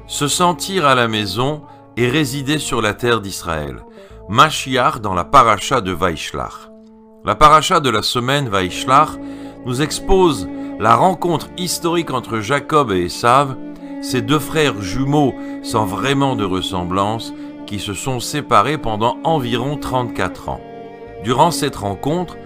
Se sentir à la maison et résider sur la terre d'Israël. Mashiach dans la paracha de Vaishlach. La paracha de la semaine Vaishlach nous expose la rencontre historique entre Jacob et Ésav, ces deux frères jumeaux sans vraiment de ressemblance qui se sont séparés pendant environ 34 ans. Durant cette rencontre,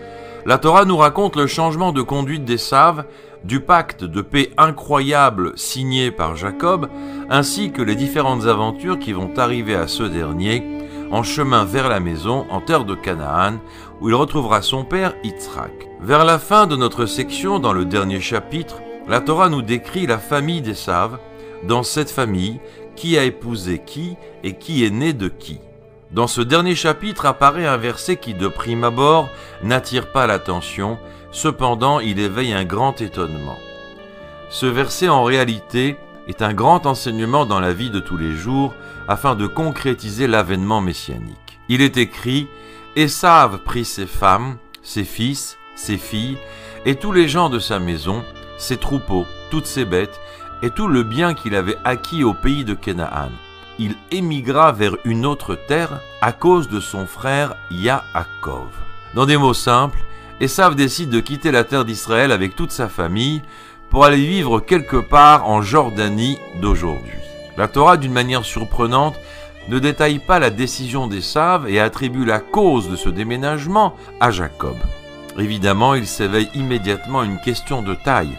la Torah nous raconte le changement de conduite d'Ésav, du pacte de paix incroyable signé par Jacob, ainsi que les différentes aventures qui vont arriver à ce dernier en chemin vers la maison en terre de Canaan, où il retrouvera son père Yitzhak. Vers la fin de notre section, dans le dernier chapitre, la Torah nous décrit la famille d'Ésav. Dans cette famille, qui a épousé qui et qui est né de qui. Dans ce dernier chapitre apparaît un verset qui, de prime abord, n'attire pas l'attention, cependant il éveille un grand étonnement. Ce verset, en réalité, est un grand enseignement dans la vie de tous les jours, afin de concrétiser l'avènement messianique. Il est écrit « Ésav prit ses femmes, ses fils, ses filles, et tous les gens de sa maison, ses troupeaux, toutes ses bêtes, et tout le bien qu'il avait acquis au pays de Canaan. Il émigra vers une autre terre à cause de son frère Yaakov. » Dans des mots simples, Ésav décide de quitter la terre d'Israël avec toute sa famille pour aller vivre quelque part en Jordanie d'aujourd'hui. La Torah, d'une manière surprenante, ne détaille pas la décision d'Ésav et attribue la cause de ce déménagement à Jacob. Évidemment, il s'éveille immédiatement une question de taille.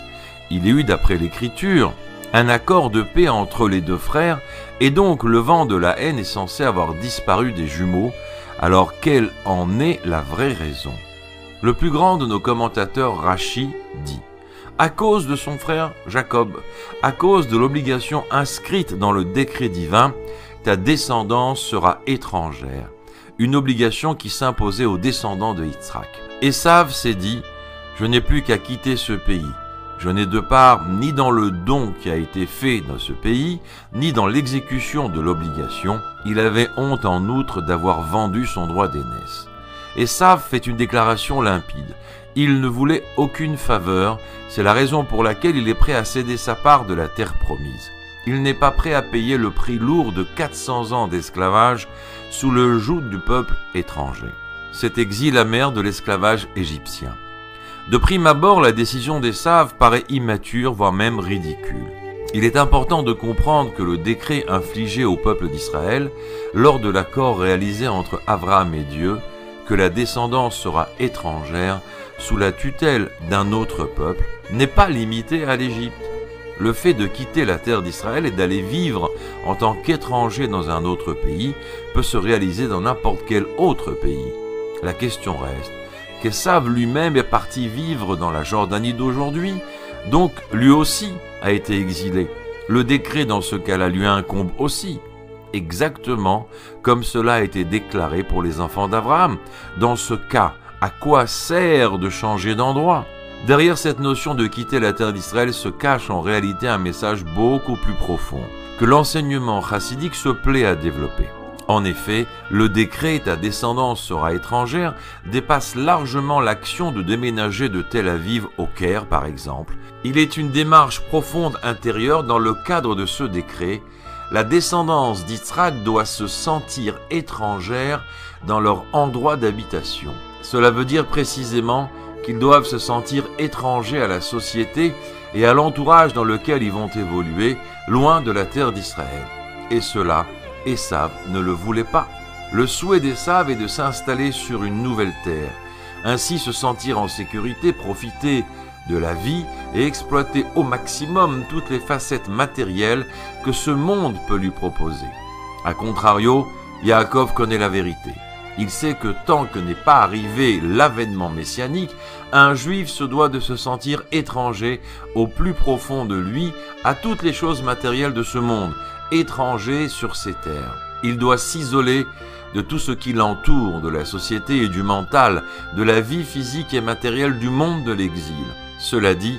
Il y eut, d'après l'Écriture, un accord de paix entre les deux frères, et donc le vent de la haine est censé avoir disparu des jumeaux, alors quelle en est la vraie raison? Le plus grand de nos commentateurs, Rashi, dit « À cause de son frère Jacob, à cause de l'obligation inscrite dans le décret divin, ta descendance sera étrangère. » Une obligation qui s'imposait aux descendants de Yitzhak. Ésav s'est dit « Je n'ai plus qu'à quitter ce pays. Je n'ai de part ni dans le don qui a été fait dans ce pays, ni dans l'exécution de l'obligation. » Il avait honte en outre d'avoir vendu son droit d'aînesse. Ésav fait une déclaration limpide. Il ne voulait aucune faveur, c'est la raison pour laquelle il est prêt à céder sa part de la terre promise. Il n'est pas prêt à payer le prix lourd de 400 ans d'esclavage sous le joug du peuple étranger. Cet exil amer de l'esclavage égyptien. De prime abord, la décision d'Ésav paraît immature, voire même ridicule. Il est important de comprendre que le décret infligé au peuple d'Israël, lors de l'accord réalisé entre Abraham et Dieu, que la descendance sera étrangère sous la tutelle d'un autre peuple, n'est pas limité à l'Égypte. Le fait de quitter la terre d'Israël et d'aller vivre en tant qu'étranger dans un autre pays peut se réaliser dans n'importe quel autre pays. La question reste qu'Ésav lui-même est parti vivre dans la Jordanie d'aujourd'hui, donc lui aussi a été exilé. Le décret dans ce cas-là lui incombe aussi, exactement comme cela a été déclaré pour les enfants d'Abraham. Dans ce cas, à quoi sert de changer d'endroit? Derrière cette notion de quitter la terre d'Israël se cache en réalité un message beaucoup plus profond, que l'enseignement chassidique se plaît à développer. En effet, le décret « ta descendance sera étrangère » dépasse largement l'action de déménager de Tel Aviv au Caire, par exemple. Il est une démarche profonde intérieure dans le cadre de ce décret. La descendance d'Yitzhak doit se sentir étrangère dans leur endroit d'habitation. Cela veut dire précisément qu'ils doivent se sentir étrangers à la société et à l'entourage dans lequel ils vont évoluer, loin de la terre d'Israël. Et cela, Ésav ne le voulait pas. Le souhait d'Ésav est de s'installer sur une nouvelle terre, ainsi se sentir en sécurité, profiter de la vie et exploiter au maximum toutes les facettes matérielles que ce monde peut lui proposer. A contrario, Yaakov connaît la vérité. Il sait que tant que n'est pas arrivé l'avènement messianique, un juif se doit de se sentir étranger au plus profond de lui à toutes les choses matérielles de ce monde, étranger sur ces terres. Il doit s'isoler de tout ce qui l'entoure, de la société et du mental, de la vie physique et matérielle du monde de l'exil. Cela dit,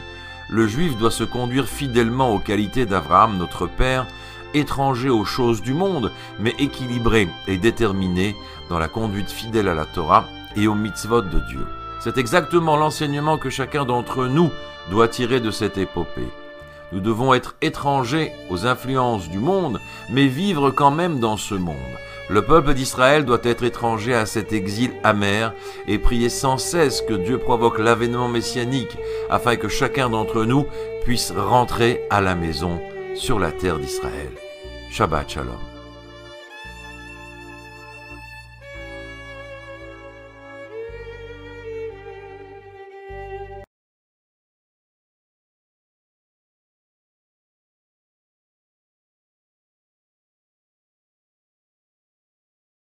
le juif doit se conduire fidèlement aux qualités d'Abraham, notre père, étranger aux choses du monde, mais équilibré et déterminé dans la conduite fidèle à la Torah et aux mitzvot de Dieu. C'est exactement l'enseignement que chacun d'entre nous doit tirer de cette épopée. Nous devons être étrangers aux influences du monde, mais vivre quand même dans ce monde. Le peuple d'Israël doit être étranger à cet exil amer et prier sans cesse que Dieu provoque l'avènement messianique afin que chacun d'entre nous puisse rentrer à la maison sur la terre d'Israël. Shabbat Shalom.